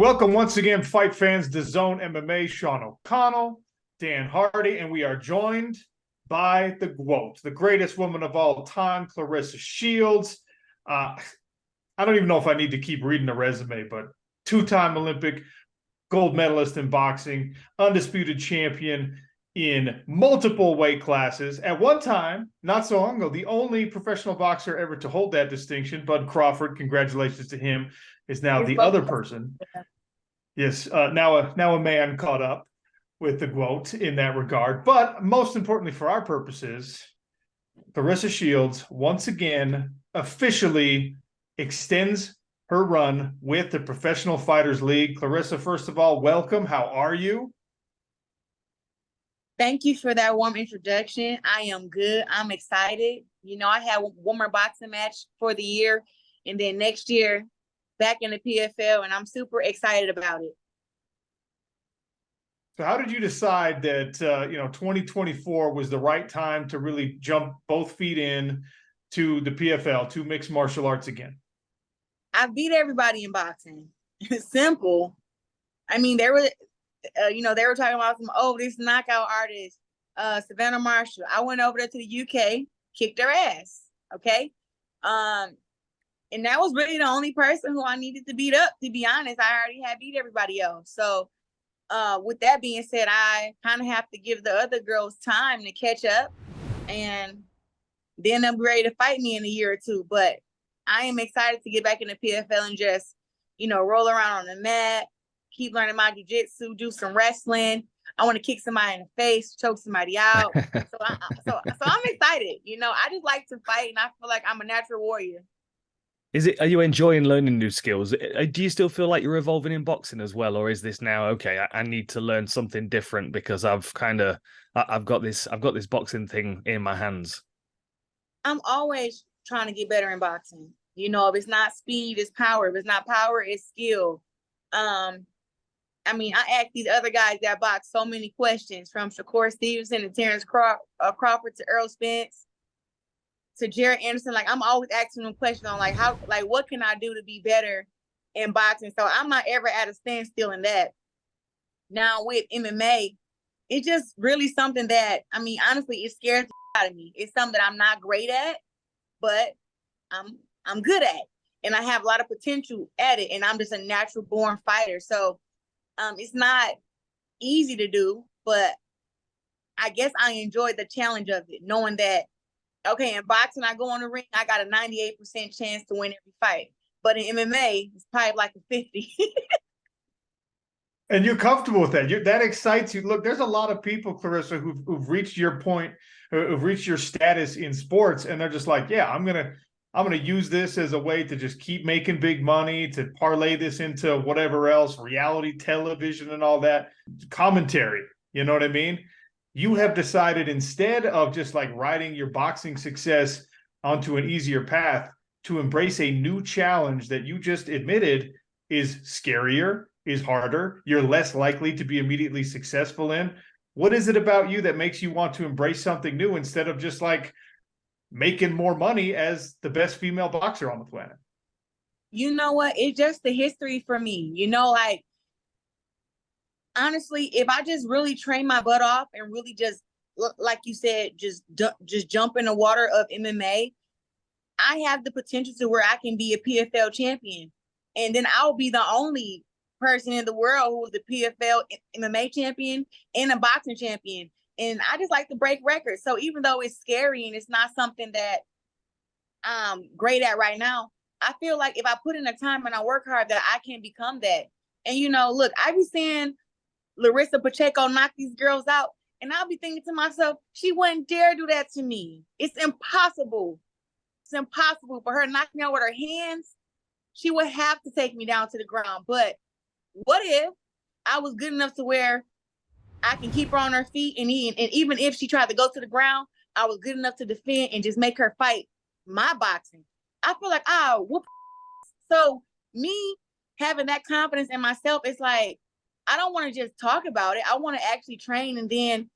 Welcome once again, fight fans, DAZN MMA, Sean O'Connell, Dan Hardy, and we are joined by the GWOAT, the greatest woman of all time, Claressa Shields. I don't even know if I need to keep reading the resume, but two-time Olympic gold medalist in boxing, undisputed champion in multiple weight classes. At one time, not so long ago, the only professional boxer ever to hold that distinction, Bud Crawford, congratulations to him, is now the other person. Yes, now a man caught up with the GWOAT in that regard. But most importantly for our purposes, Claressa Shields once again officially extends her run with the Professional Fighters League. Claressa, first of all, welcome. How are you? Thank you for that warm introduction. I am good. I'm excited. You know, I have one more boxing match for the year, and then next year back in the PFL, and I'm super excited about it. So how did you decide that 2024 was the right time to really jump both feet in to the PFL, to mixed martial arts again? I beat everybody in boxing. It's simple. I mean, they were talking about this knockout artist, Savannah Marshall. I went over there to the UK, kicked her ass. Okay. And that was really the only person who I needed to beat up, to be honest. I already had beat everybody else. So with that being said, I kind of have to give the other girls time to catch up, and then they'll be ready to fight me in a year or two. But I am excited to get back in the PFL and just, roll around on the mat, keep learning my jiu-jitsu, do some wrestling. I want to kick somebody in the face, choke somebody out. so I'm excited. I just like to fight, and I feel like I'm a natural warrior. Are you enjoying learning new skills? Do you still feel like you're evolving in boxing as well? Or is this now, okay, I need to learn something different because I've got this boxing thing in my hands? I'm always trying to get better in boxing. If it's not speed, it's power. If it's not power, it's skill. I ask these other guys that box so many questions, from Shakur Stevenson to Terrence Crawford to Earl Spence to Jared Anderson. Like, I'm always asking them questions on what can I do to be better in boxing? So I'm not ever at a standstill in that. Now with MMA, it's just really something that, honestly, it scares the out of me. It's something that I'm not great at, but I'm good at, and I have a lot of potential at it, and I'm just a natural born fighter. So it's not easy to do, but I guess I enjoy the challenge of it, knowing that, okay, in boxing, I go on the ring, I got a 98% chance to win every fight. But in MMA, it's probably like a 50. And you're comfortable with that. That excites you. Look, there's a lot of people, Claressa, who've reached your point, who've reached your status in sports, and they're just like, yeah, I'm gonna use this as a way to just keep making big money, to parlay this into whatever else, reality television and all that, commentary. You know what I mean? You have decided, instead of just like riding your boxing success onto an easier path, to embrace a new challenge that you just admitted is scarier, is harder, you're less likely to be immediately successful in. What is it about you that makes you want to embrace something new instead of just like making more money as the best female boxer on the planet? You know what? It's just the history for me. Honestly, if I just really train my butt off and really just, like you said, just jump in the water of MMA, I have the potential to where I can be a PFL champion. And then I'll be the only person in the world who is a PFL MMA champion and a boxing champion. And I just like to break records. So even though it's scary and it's not something that I'm great at right now, I feel like if I put in the time and I work hard, that I can become that. And, look, I be seeing Larissa Pacheco knock these girls out, and I'll be thinking to myself, she wouldn't dare do that to me. It's impossible. It's impossible for her to knock me out with her hands. She would have to take me down to the ground. But what if I was good enough to where I can keep her on her feet, and even if she tried to go to the ground, I was good enough to defend and just make her fight my boxing. I feel like, whoop. So me having that confidence in myself, it's like, I don't want to just talk about it. I want to actually train and then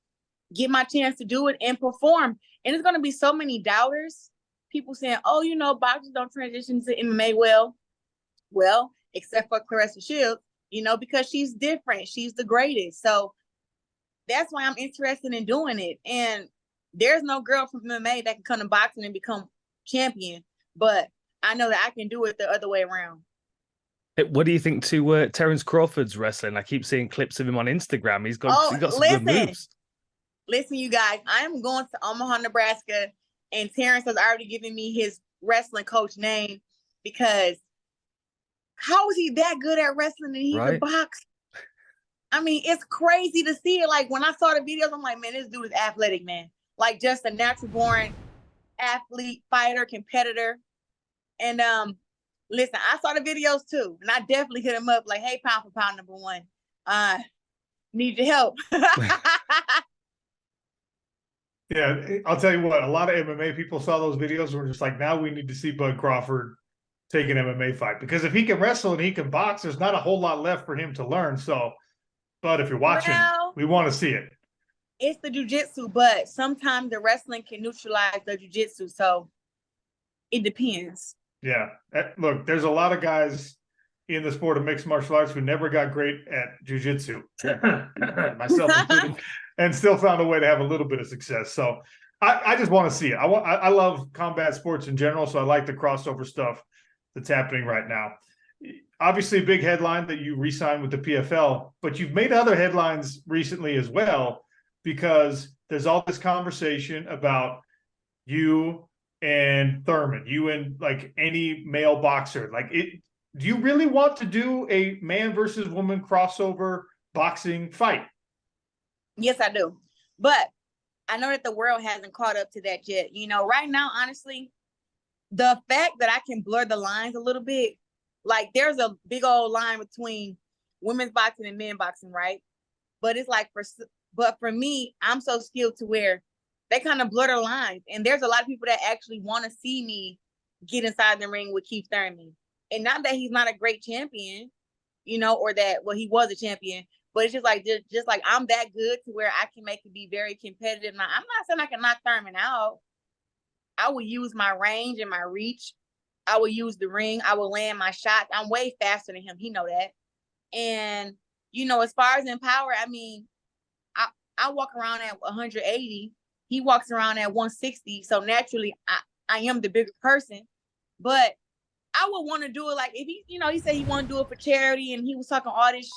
get my chance to do it and perform. And there's going to be so many doubters, people saying, boxers don't transition to MMA well, except for Claressa Shields. because she's different. She's the greatest. So that's why I'm interested in doing it. And there's no girl from MMA that can come to boxing and become champion, but I know that I can do it the other way around. What do you think to Terence Crawford's wrestling? I keep seeing clips of him on Instagram. He's got some good moves. Listen, you guys, I'm going to Omaha, Nebraska, and Terence has already given me his wrestling coach name, because how is he that good at wrestling and he can box? I mean, it's crazy to see it. Like, when I saw the videos, I'm like, man, this dude is athletic, man. Like, just a natural born athlete, fighter, competitor. And listen, I saw the videos too, and I definitely hit him up like, hey, pound for pound number one, need your help. Yeah, I'll tell you what, a lot of MMA people saw those videos and were just like, now we need to see Bud Crawford take an MMA fight, because if he can wrestle and he can box, there's not a whole lot left for him to learn. So, Bud, if you're watching, we want to see it. It's the jiu-jitsu, but sometimes the wrestling can neutralize the jiu-jitsu, so it depends. Yeah. Look, there's a lot of guys in the sport of mixed martial arts who never got great at jiu-jitsu, myself included, and still found a way to have a little bit of success. So I just want to see it. I love combat sports in general, so I like the crossover stuff that's happening right now. Obviously, a big headline that you re-signed with the PFL, but you've made other headlines recently as well, because there's all this conversation about you and Thurman, you and like any male boxer. Like, do you really want to do a man versus woman crossover boxing fight? Yes, I do. But I know that the world hasn't caught up to that yet. Right now, honestly, the fact that I can blur the lines a little bit, like, there's a big old line between women's boxing and men boxing, right? But it's like, for me, I'm so skilled to where they kind of blur the lines. And there's a lot of people that actually want to see me get inside the ring with Keith Thurman. And not that he's not a great champion, or that, well, he was a champion, but it's just like I'm that good to where I can make it be very competitive. Now, I'm not saying I can knock Thurman out. I will use my range and my reach. I will use the ring. I will land my shots. I'm way faster than him. He know that. And, as far as in power, I mean, I walk around at 180. He walks around at 160. So naturally, I am the bigger person. But I would want to do it like, if he said he want to do it for charity, and he was talking all this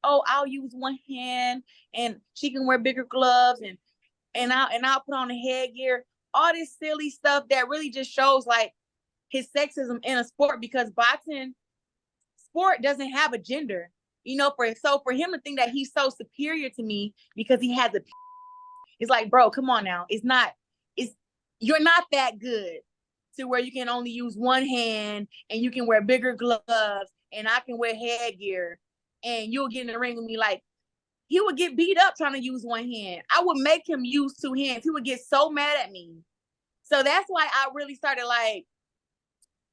oh, I'll use one hand and she can wear bigger gloves and I'll put on a headgear. All this silly stuff that really just shows like his sexism in a sport, because boxing sport doesn't have a gender. For him to think that he's so superior to me because he has it's like, bro, come on now. You're not that good to where you can only use one hand and you can wear bigger gloves and I can wear headgear and you'll get in the ring with me. Like, he would get beat up trying to use one hand. I would make him use two hands. He would get so mad at me. So that's why I really started like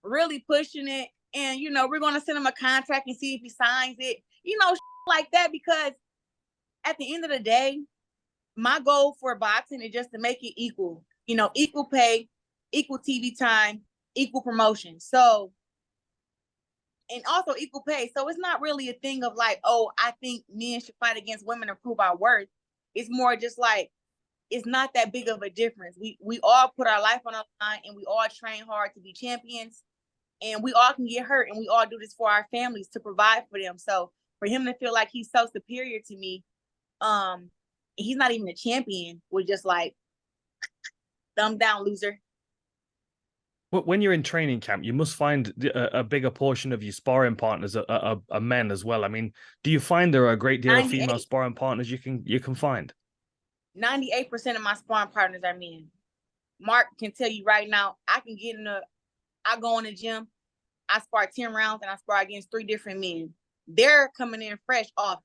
really pushing it. And, we're going to send him a contract and see if he signs it, like that, because at the end of the day, my goal for boxing is just to make it equal, equal pay, equal TV time, equal promotion. So, and also equal pay. So it's not really a thing of like, oh, I think men should fight against women to prove our worth. It's more just like, it's not that big of a difference. We all put our life on the line and we all train hard to be champions, and we all can get hurt, and we all do this for our families to provide for them. So for him to feel like he's so superior to me, he's not even a champion, was just like, thumb down, loser. When you're in training camp, you must find a bigger portion of your sparring partners are men as well. I mean, do you find there are a great deal of female sparring partners you can find? 98% of my sparring partners are men. Mark can tell you right now, I go in the gym, I spar 10 rounds, and I spar against 3 different men. They're coming in fresh on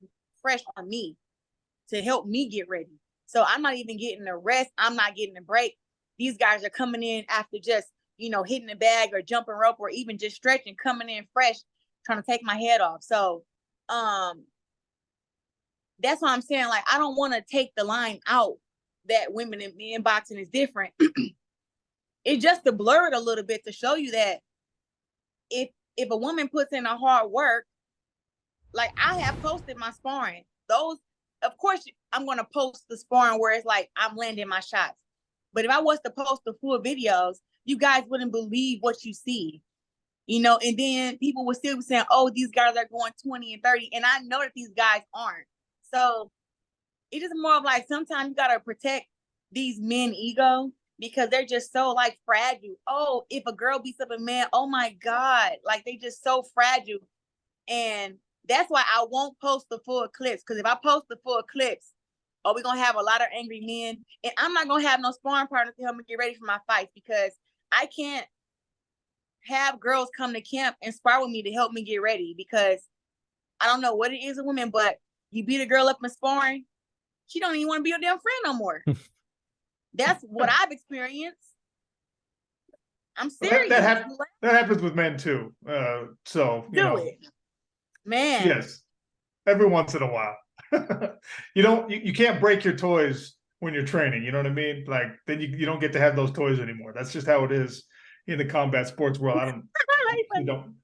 me to help me get ready. So I'm not even getting a rest. I'm not getting a break. These guys are coming in after just, hitting the bag or jumping rope or even just stretching, coming in fresh, trying to take my head off. So that's why I'm saying, like, I don't want to take the line out that women and men boxing is different. It's just to blur it a little bit to show you that if a woman puts in a hard work, like I have posted my sparring. Those, of course, I'm gonna post the sparring where it's like I'm landing my shots. But if I was to post the full videos, you guys wouldn't believe what you see. And then people would still be saying, oh, these guys are going 20 and 30. And I know that these guys aren't. So it is more of like sometimes you gotta protect these men ego because they're just so like fragile. Oh, if a girl beats up a man, oh my God, like they just so fragile. And that's why I won't post the full clips, because if I post the full clips, we're gonna have a lot of angry men, and I'm not gonna have no sparring partners to help me get ready for my fights, because I can't have girls come to camp and spar with me to help me get ready, because I don't know what it is with women, but you beat a girl up in sparring, she don't even want to be your damn friend no more. That's what I've experienced. I'm serious. That happens with men too. So do it, man. Yes, every once in a while. You can't break your toys when you're training. You know what I mean? Like then you don't get to have those toys anymore. That's just how it is in the combat sports world. I don't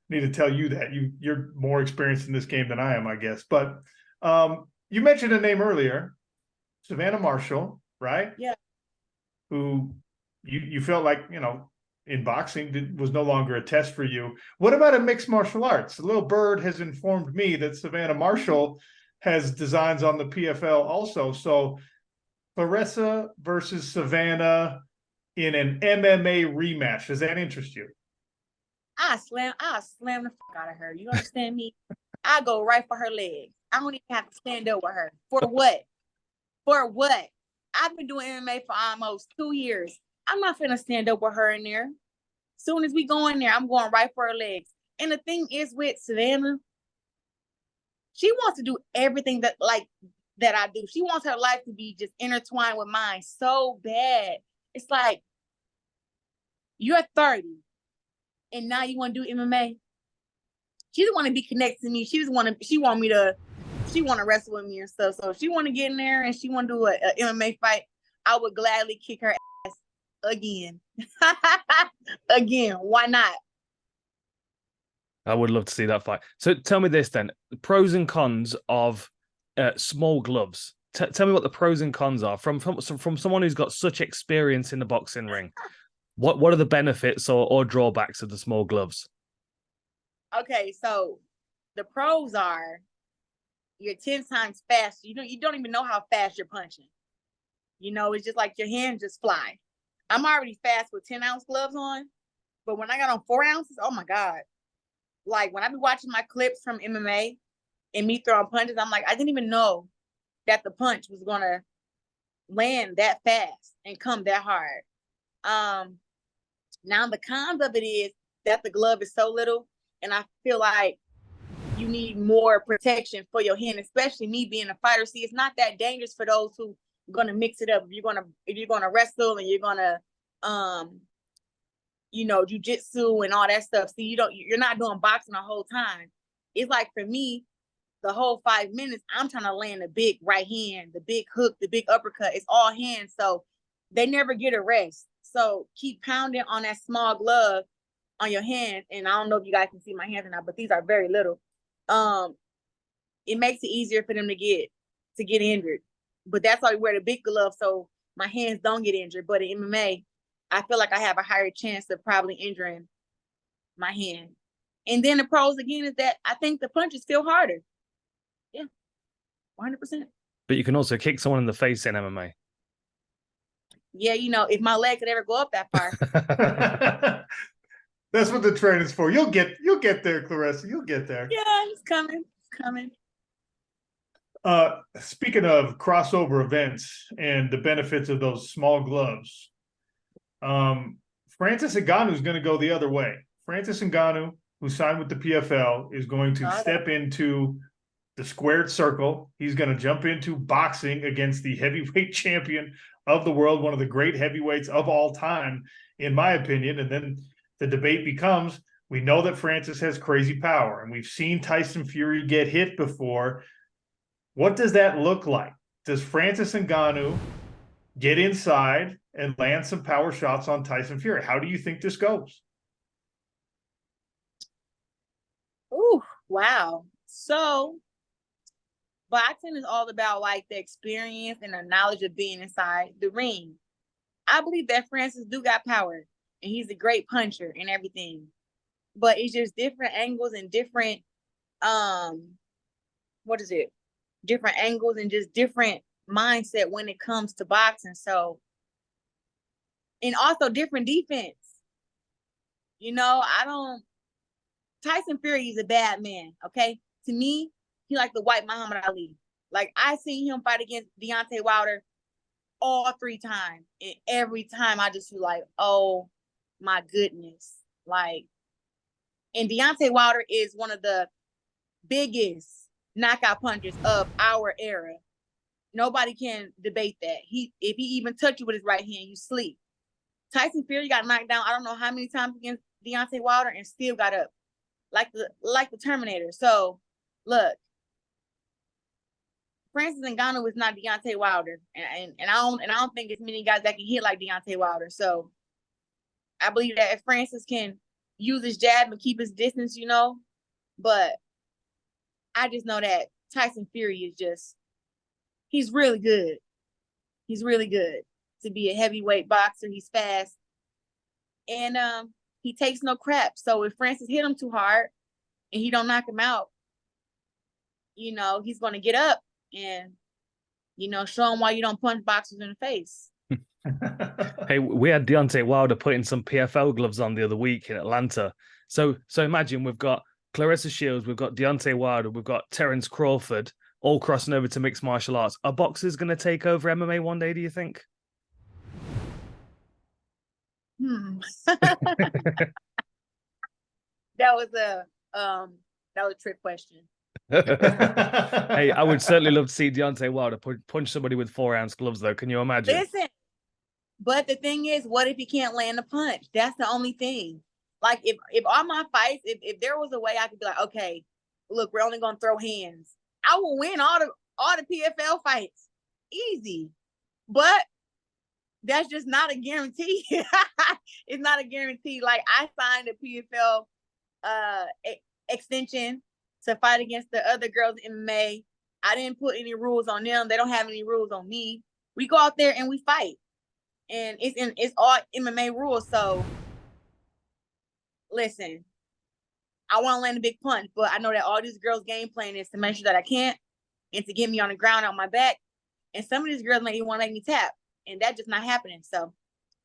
need to tell you that. You're more experienced in this game than I am, I guess. But you mentioned a name earlier, Savannah Marshall, right? Yeah. Who you felt like, in boxing was no longer a test for you. What about a mixed martial arts? A little bird has informed me that Savannah Marshall has designs on the PFL also. So Claressa versus Savannah in an MMA rematch. Does that interest you? I slam the fuck out of her. You understand me? I go right for her legs. I don't even have to stand up with her. For what? For what? I've been doing MMA for almost 2 years. I'm not finna stand up with her in there. Soon as we go in there, I'm going right for her legs. And the thing is with Savannah, she wants to do everything that I do. She wants her life to be just intertwined with mine so bad. It's like, you're 30 and now you want to do MMA. She doesn't want to be connected to me. She want to wrestle with me and stuff. So if she want to get in there and she want to do a MMA fight, I would gladly kick her ass again. Again, why not? I would love to see that fight. So tell me this then, the pros and cons of small gloves. Tell me what the pros and cons are from someone who's got such experience in the boxing ring. What are the benefits or drawbacks of the small gloves? Okay, so the pros are you're 10 times faster. You don't even know how fast you're punching. It's just like your hands just fly. I'm already fast with 10-ounce gloves on, but when I got on 4 ounces, oh my God. Like when I be watching my clips from MMA and me throwing punches, I'm like, I didn't even know that the punch was gonna land that fast and come that hard. Now the cons of it is that the glove is so little, and I feel like you need more protection for your hand, especially me being a fighter. See, it's not that dangerous for those who are gonna mix it up. If you're gonna wrestle and you're gonna jujitsu and all that stuff. See, you're not doing boxing the whole time. It's like for me, the whole 5 minutes, I'm trying to land the big right hand, the big hook, the big uppercut. It's all hands, so they never get a rest. So keep pounding on that small glove on your hand. And I don't know if you guys can see my hands or not, but these are very little. It makes it easier for them to get injured. But that's why we wear the big glove, so my hands don't get injured. But in MMA, I feel like I have a higher chance of probably injuring my hand. And then the pros again is that I think the punches feel harder. Yeah, 100%. But you can also kick someone in the face in MMA. Yeah, if my leg could ever go up that far. That's what the training's for. You'll get there, Claressa. You'll get there. Yeah, it's coming. It's coming. Speaking of crossover events and the benefits of those small gloves, Francis Ngannou is going to go the other way. Francis Ngannou, who signed with the PFL, is going to step into the squared circle. He's going to jump into boxing against the heavyweight champion of the world, one of the great heavyweights of all time, in my opinion. And then the debate becomes, we know that Francis has crazy power, and we've seen Tyson Fury get hit before. What does that look like? Does Francis Ngannou get inside and land some power shots on Tyson Fury? How do you think this goes? Ooh, wow. So boxing is all about like the experience and the knowledge of being inside the ring. I believe that Francis do got power and he's a great puncher and everything. But it's just different angles and different different angles and just different mindset when it comes to boxing. So, and also different defense. Tyson Fury is a bad man, okay? To me, he like the white Muhammad Ali. Like, I seen him fight against Deontay Wilder all 3 times. And every time I just feel like, oh my goodness. Like, and Deontay Wilder is one of the biggest knockout punchers of our era. Nobody can debate that. If he even touch you with his right hand, you sleep. Tyson Fury got knocked down I don't know how many times against Deontay Wilder and still got up like the Terminator. So look, Francis Ngannou is not Deontay Wilder, and I don't think it's many guys that can hit like Deontay Wilder. So I believe that if Francis can use his jab and keep his distance, but I just know that Tyson Fury is he's really good. He's really good to be a heavyweight boxer. He's fast. And he takes no crap. So if Francis hit him too hard and he don't knock him out, he's going to get up and, show him why you don't punch boxers in the face. Hey, we had Deontay Wilder putting some PFL gloves on the other week in Atlanta. So imagine we've got Claressa Shields, we've got Deontay Wilder, we've got Terence Crawford, all crossing over to mixed martial arts. Are boxers going to take over MMA one day, do you think? That was a trick question. Hey, I would certainly love to see Deontay Wilder punch somebody with 4-ounce gloves, though. Can you imagine? Listen, but the thing is, what if he can't land a punch? That's the only thing. Like, if all my fights, if there was a way I could be like, okay, look, we're only gonna throw hands, I will win all the PFL fights easy. But that's just not a guarantee. It's not a guarantee. Like, I signed a PFL extension to fight against the other girls in MMA. I didn't put any rules on them. They don't have any rules on me. We go out there and we fight. And it's all MMA rules. So listen, I want to land a big punch, but I know that all these girls' game plan is to make sure that I can't and to get me on the ground on my back. And some of these girls want to make me tap. And that's just not happening. So,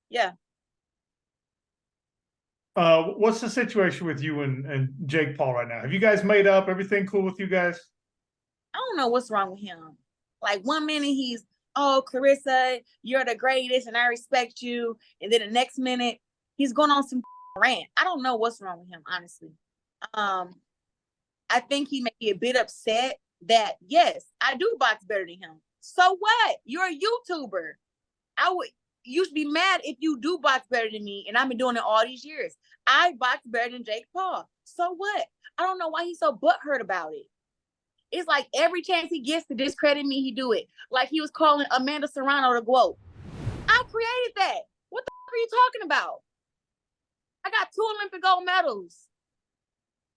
yeah. What's the situation with you and Jake Paul right now? Have you guys made up? Everything cool with you guys? I don't know what's wrong with him. Like, one minute he's, oh, Claressa, you're the greatest and I respect you. And then the next minute he's going on some rant. I don't know what's wrong with him, honestly. I think he may be a bit upset that, yes, I do box better than him. So what? You're a YouTuber. You should be mad if you do box better than me, and I've been doing it all these years. I box better than Jake Paul. So what? I don't know why he's so butthurt about it. It's like every chance he gets to discredit me, he do it. Like he was calling Amanda Serrano the GWOAT. I created that. What the f are you talking about? I got 2 Olympic gold medals,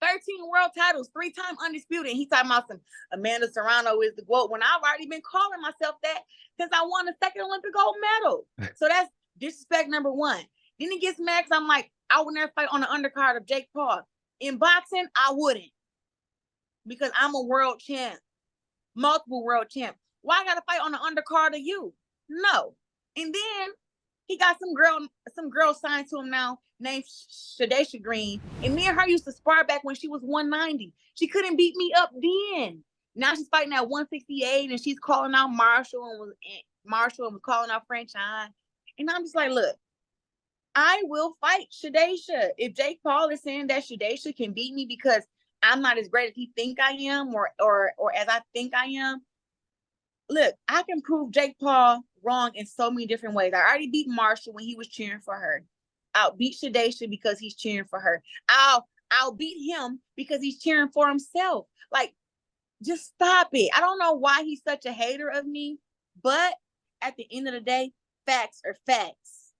13 world titles, 3-time undisputed. He's talking about some Amanda Serrano is the GWOAT when I've already been calling myself that since I won the 2nd Olympic gold medal. So that's disrespect number 1. Then he gets mad because I'm like, I would never fight on the undercard of Jake Paul. In boxing, I wouldn't. Because I'm a world champ, multiple world champ. Why I gotta fight on the undercard of you? No. And then he got some girl signed to him now named Shadesha Green. And me and her used to spar back when she was 190. She couldn't beat me up then. Now she's fighting at 168 and she's calling out Marshall and was calling out Franchise. And I'm just like, look, I will fight Shadesha. If Jake Paul is saying that Shadesha can beat me because I'm not as great as he think I am or as I think I am, look, I can prove Jake Paul wrong in so many different ways. I already beat Marshall when he was cheering for her. I'll beat Shadesha because he's cheering for her. I'll beat him because he's cheering for himself. Like, just stop it. I don't know why he's such a hater of me, but at the end of the day, facts are facts.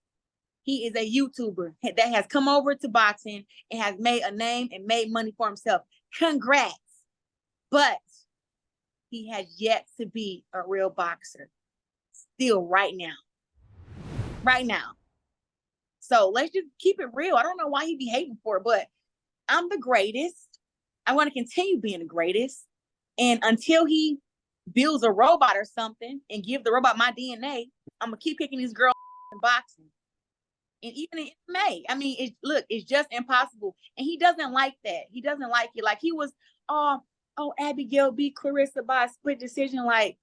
He is a YouTuber that has come over to boxing and has made a name and made money for himself. Congrats. but he has yet to be a real boxer. Still right now. Right now. So let's just keep it real. I don't know why he be hating for it, but I'm the greatest. I want to continue being the greatest. And until he builds a robot or something and give the robot my DNA, I'm going to keep kicking these girls in boxing. And even in MMA, I mean, it's just impossible. And he doesn't like that. He doesn't like it. Like he was, oh, Abigail beat Claressa by a split decision. Like,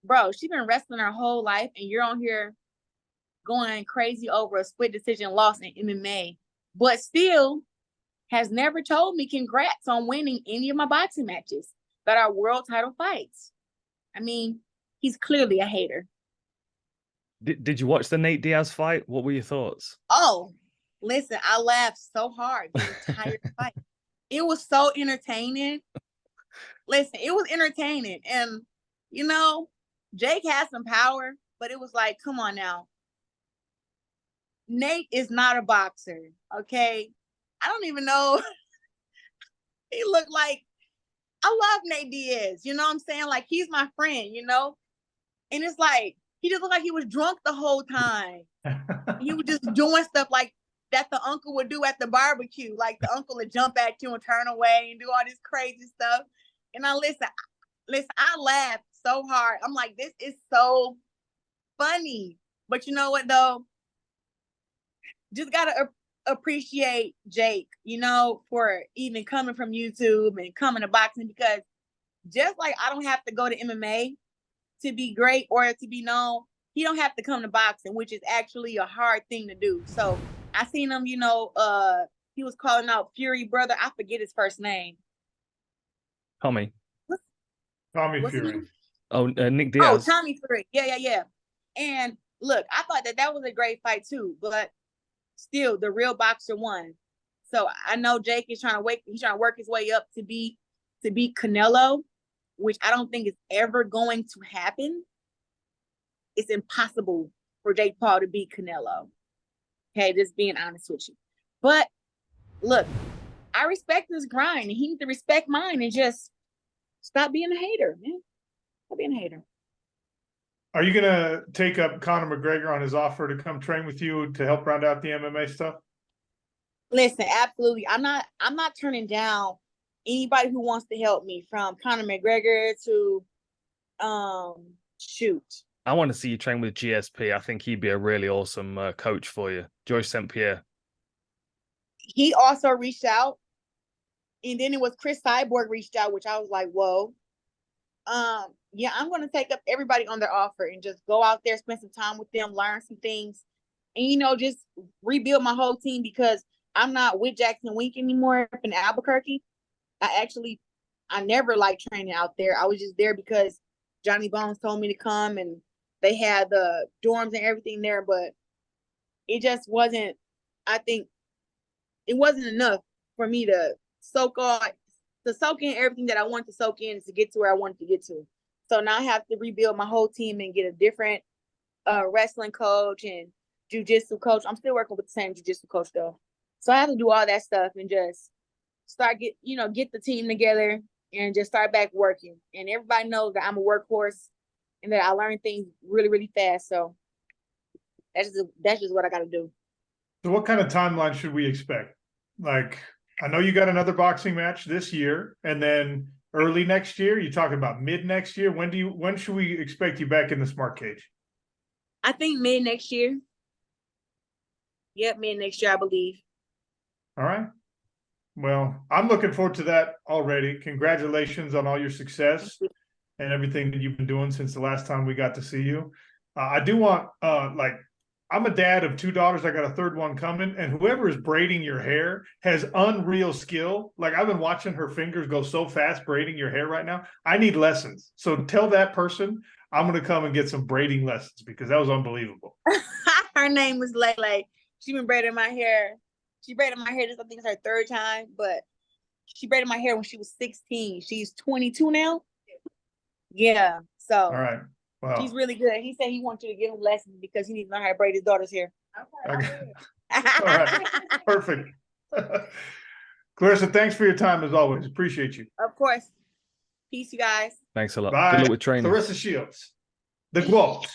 bro, she's been wrestling her whole life and you're on here going crazy over a split decision loss in MMA, but still has never told me congrats on winning any of my boxing matches that are world title fights. I mean, he's clearly a hater. Did you watch the Nate Diaz fight? What were your thoughts? Oh, listen, I laughed so hard the entire fight. It was so entertaining. Listen, it was entertaining. And, you know, Jake has some power, but it was like, come on now. Nate is not a boxer, okay? I don't even know. He looked like, I love Nate Diaz, you know what I'm saying? Like, he's my friend, you know? And it's like, he just looked like he was drunk the whole time. He was just doing stuff like that the uncle would do at the barbecue. Like, the uncle would jump at you and turn away and do all this crazy stuff. And I laughed so hard. I'm like, this is so funny. But you know what, though? Just gotta appreciate Jake, you know, for even coming from YouTube and coming to boxing, because just like I don't have to go to MMA to be great or to be known, he don't have to come to boxing, which is actually a hard thing to do. So I seen him, you know, he was calling out Fury brother. I forget his first name. Tommy. Tommy Fury. Oh, Nick Diaz. Oh, Tommy Fury. Yeah. And look, I thought that was a great fight too, but still the real boxer won. So I know Jake is trying to work his way up to beat Canelo, which I don't think is ever going to happen. It's impossible for Jake Paul to beat Canelo. Okay, just being honest with you. But look, I respect his grind and he needs to respect mine and just stop being a hater, man. Stop being a hater. Are you gonna take up Conor McGregor on his offer to come train with you to help round out the MMA stuff? Listen, absolutely. I'm not turning down anybody who wants to help me, from Conor McGregor to shoot. I want to see you train with GSP. I think he'd be a really awesome coach for you. George St. Pierre. He also reached out. And then it was Chris Cyborg reached out, which I was like, whoa. Yeah, I'm going to take up everybody on their offer and just go out there, spend some time with them, learn some things, and, you know, just rebuild my whole team, because I'm not with Jackson Wink anymore in Albuquerque. I never liked training out there. I was just there because Johnny Bones told me to come, and they had the dorms and everything there, but it just wasn't, I think it wasn't enough for me to soak in everything that I wanted to soak in to get to where I wanted to get to. So now I have to rebuild my whole team and get a different wrestling coach and jiu-jitsu coach. I'm still working with the same jiu-jitsu coach though. So I have to do all that stuff and just get the team together and just start back working. And everybody knows that I'm a workhorse and that I learn things really, really fast. So that's just what I got to do. So what kind of timeline should we expect? Like, I know you got another boxing match this year, and then early next year. You talking about mid next year? When should we expect you back in the smart cage? I think mid next year. Yep, mid next year, I believe. All right. Well, I'm looking forward to that already. Congratulations on all your success and everything that you've been doing since the last time we got to see you. I do want, I'm a dad of 2 daughters. I got a third one coming, and whoever is braiding your hair has unreal skill. Like, I've been watching her fingers go so fast braiding your hair right now. I need lessons. So tell that person I'm going to come and get some braiding lessons, because that was unbelievable. Her name was Lele. She been braiding my hair. She braided my hair. This, I think, is her 3rd time, but she braided my hair when she was 16. She's 22 now. Yeah. So. All right. Wow. He's really good. He said he wants you to give him lessons because he needs to learn how to braid his daughter's hair. Okay. All right. Perfect. Claressa, thanks for your time as always. Appreciate you. Of course. Peace, you guys. Thanks a lot. Bye. Good luck with training. Claressa Shields, the GWOAT.